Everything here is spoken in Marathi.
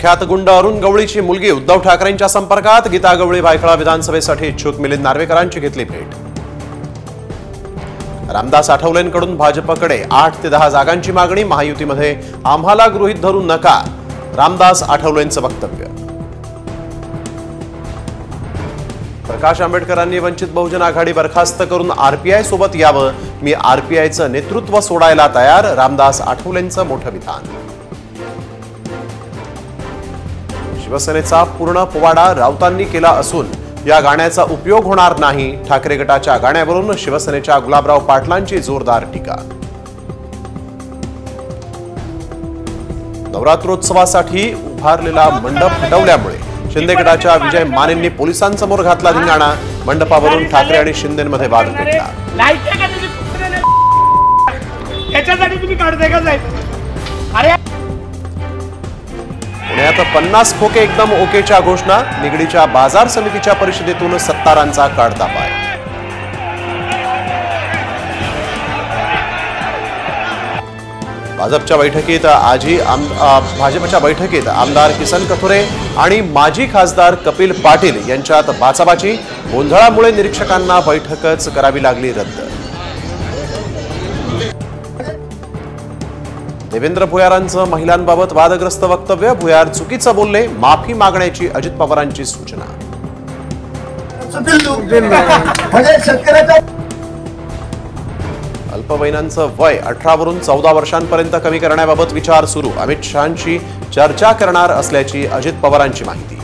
कुख्यात गुंड अरुण गवळीची मुलगी उद्धव ठाकरेंच्या संपर्कात, गीता गवळी भायखळा विधानसभेसाठी इच्छुक मिलिंद नार्वेकरांची घेतली भेट। रामदास आठवलेंकडून भाजपकडे 8 ते 10 जागांची मागणी, महायुतीमध्ये आम्हाला गृहीत धरू नका, रामदास आठवलेंचं वक्तव्य। प्रकाश आंबेडकरांनी वंचित बहुजन आघाडी बरखास्त करून आरपीआय सोबत यावं, मी आरपीआयचं नेतृत्व सोडायला तयार, रामदास आठवलेंचं मोठं विधान। शिवसेनेचा पूर्ण पोवाडा राऊतांनी केला असून या गाण्याचा उपयोग होणार नाही, ठाकरे गटाच्या गाण्यावरून शिवसेनेच्या गुलाबराव पाटलांची जोरदार टीका। नवरात्रोत्सवासाठी उभारलेला मंडप हटवल्यामुळे शिंदे गटाच्या विजय मानेंनी पोलिसांसमोर घातला धिंगाणा, मंडपावरून ठाकरे आणि शिंदेंमध्ये वाद पेटला। पुण्यात 50 खोके एकदम ओकेच्या घोषणा, निगडीच्या बाजार समितीच्या परिषदेतून सत्तारांचा काढता पाय। भाजपच्या बैठकीत आमदार किसन कथोरे आणि माजी खासदार कपिल पाटील यांच्यात बाचाबाची, गोंधळामुळे निरीक्षकांना बैठकच करावी लागली रद्द। देवेंद्र भुयारांचं महिलांबाबत वादग्रस्त वक्तव्य, भुयार चुकीचं बोलले, माफी मागण्याची अजित पवारांची सूचना। अल्पवयीनांचं वय 18 वरून 14 वर्षांपर्यंत कमी करण्याबाबत विचार सुरू, अमित शहांशी चर्चा करणार असल्याची अजित पवारांची माहिती।